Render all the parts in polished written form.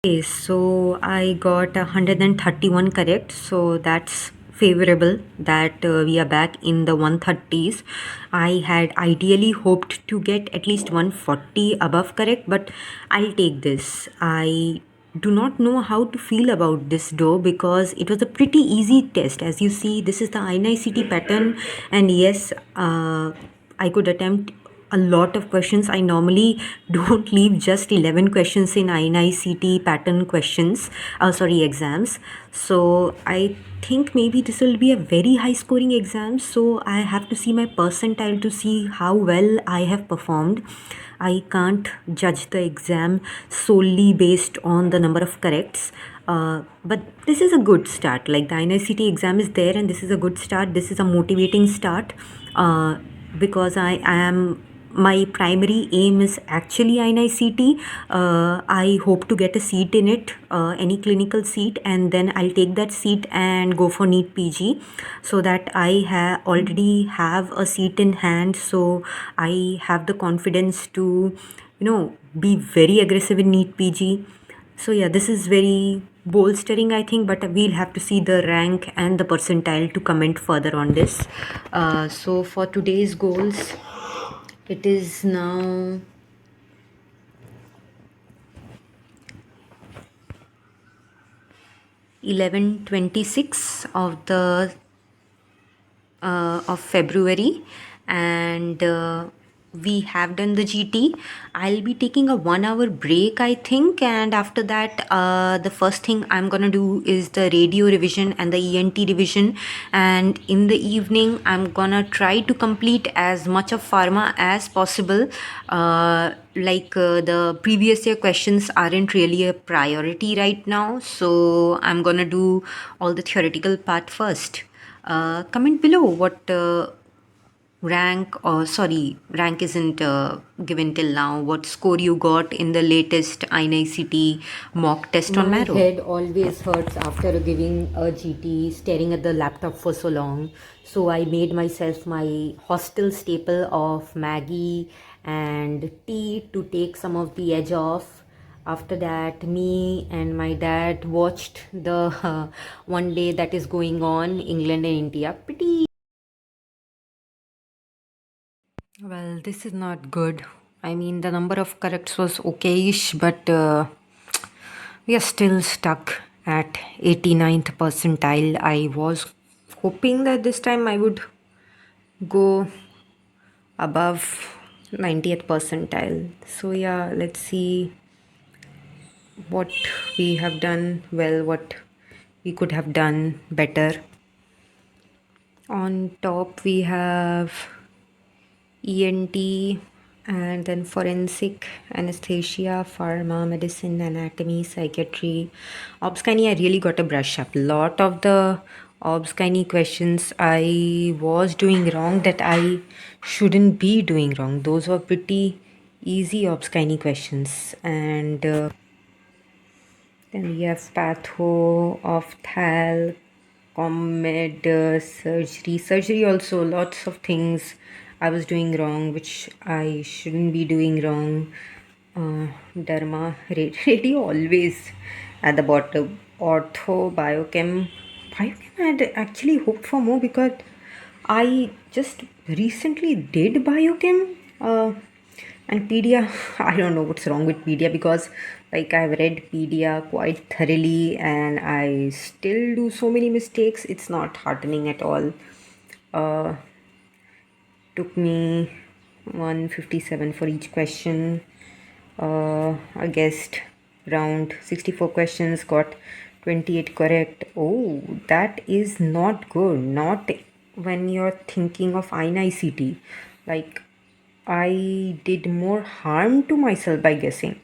Okay, so I got 131 correct, so that's favorable that we are back in the 130s. I had ideally hoped to get at least 140 above correct, but I'll take this. I do not know how to feel about this though because it was a pretty easy test. As you see, this is the INICT pattern, and yes, I could attempt a lot of questions. I normally don't leave just 11 questions in INICT pattern questions, sorry, exams. So I think maybe this will be a very high scoring exam. So I have to see my percentile to see how well I have performed. I can't judge the exam solely based on the number of corrects. But this is a good start. Like the INICT exam is there, and this is a good start. This is a motivating start because I am my primary aim is actually NICT. I hope to get a seat in it, any clinical seat, and then I'll take that seat and go for NEET PG, so that I already have a seat in hand. So I have the confidence to, be very aggressive in NEET PG. So yeah, this is very bolstering, I think, but we'll have to see the rank and the percentile to comment further on this. So for today's goals, it is now 11:26 of February, and we have done the GT. I'll be taking a 1 hour break, I think, and after that, the first thing I'm gonna do is the radio revision and the ENT revision. And in the evening, I'm gonna try to complete as much of pharma as possible. The previous year questions aren't really a priority right now, so I'm gonna do all the theoretical part first. Comment below what rank isn't given till now, what score you got in the latest INICT mock test on Marrow. My head always hurts after giving a GT, staring at the laptop for so long. So I made myself my hostel staple of Maggie and tea to take some of the edge off. After that, me and my dad watched the one day that is going on, England and India. Pretty well. This is not good. I mean, the number of corrects was okayish, but we are still stuck at 89th percentile. I was hoping that this time I would go above 90th percentile. So yeah, let's see what we have done well, what we could have done better. On top we have ENT and then forensic, anesthesia, pharma, medicine, anatomy, psychiatry. Obs Gynae, I really got a brush up. Lot of the Obs Gynae questions I was doing wrong that I shouldn't be doing wrong. Those were pretty easy Obs Gynae questions. And then we have patho, opthal, commed, surgery. Surgery also, lots of things I was doing wrong, which I shouldn't be doing wrong. Derma, radio always at the bottom. Ortho, biochem. Biochem I had actually hoped for more because I just recently did biochem. And pedia, I don't know what's wrong with pedia because like I've read pedia quite thoroughly and I still do so many mistakes. It's not heartening at all. Took me 157 for each question. I guessed around 64 questions, got 28 correct. Oh, that is not good. Not when you're thinking of INICT. Like, I did more harm to myself by guessing.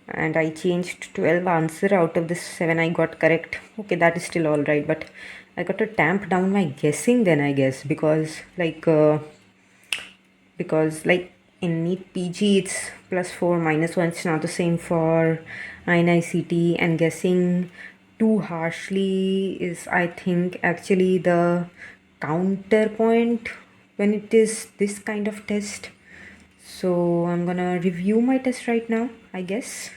And I changed 12 answer out of the 7 I got correct. Okay, that is still alright, but I got to tamp down my guessing then, I guess, because in NEET PG it's +4 -1. It's not the same for INICT, and guessing too harshly is, I think, actually the counterpoint when it is this kind of test. So I'm gonna review my test right now, I guess.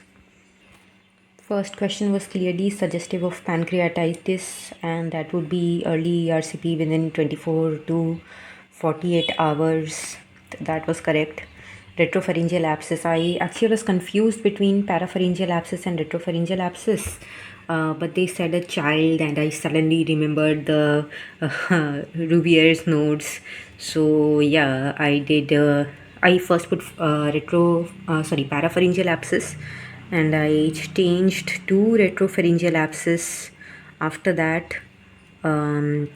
First question was clearly suggestive of pancreatitis, and that would be early RCP within 24 to 48 hours. That was correct. Retropharyngeal abscess. I actually was confused between parapharyngeal abscess and retropharyngeal abscess. But they said a child, and I suddenly remembered the Ruvier's nodes. So yeah, I did. I first put parapharyngeal abscess, and I changed to retropharyngeal abscess. After that, um,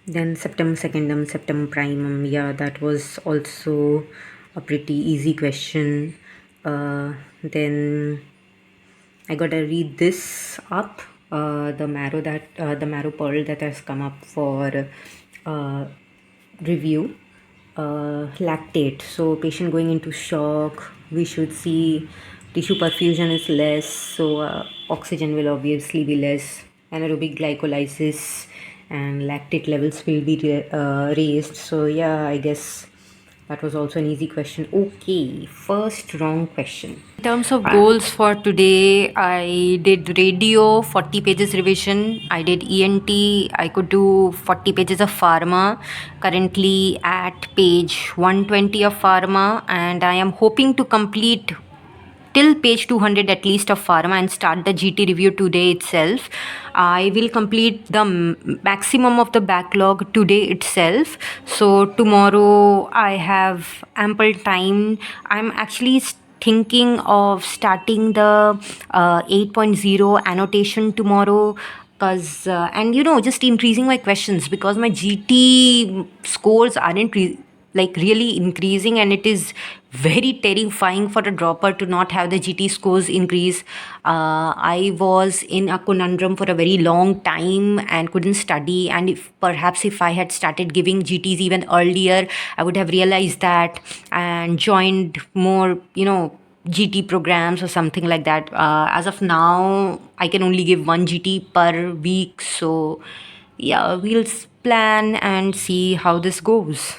then septum secundum, septum primum. Yeah, that was also a pretty easy question. Then I gotta read this up. The marrow pearl that has come up for uh, review. Lactate. So patient going into shock. We should see tissue perfusion is less. So oxygen will obviously be less. Anaerobic glycolysis and lactate levels will be raised. So yeah, I guess that was also an easy question. Okay, first wrong question. In terms of goals for today, I did radio, 40 pages revision. I did ENT. I could do 40 pages of pharma. Currently at page 120 of pharma, and I am hoping to complete till page 200 at least of pharma and start the GT review today itself. I will complete the maximum of the backlog today itself. So tomorrow I have ample time. I'm actually thinking of starting the 8.0 annotation tomorrow, because and just increasing my questions, because my GT scores aren't like really increasing, and it is very terrifying for a dropper to not have the GT scores increase. I was in a conundrum for a very long time and couldn't study, and if I had started giving GTs even earlier, I would have realized that and joined more GT programs or something like that. As of now, I can only give one GT per week, so yeah, we'll plan and see how this goes.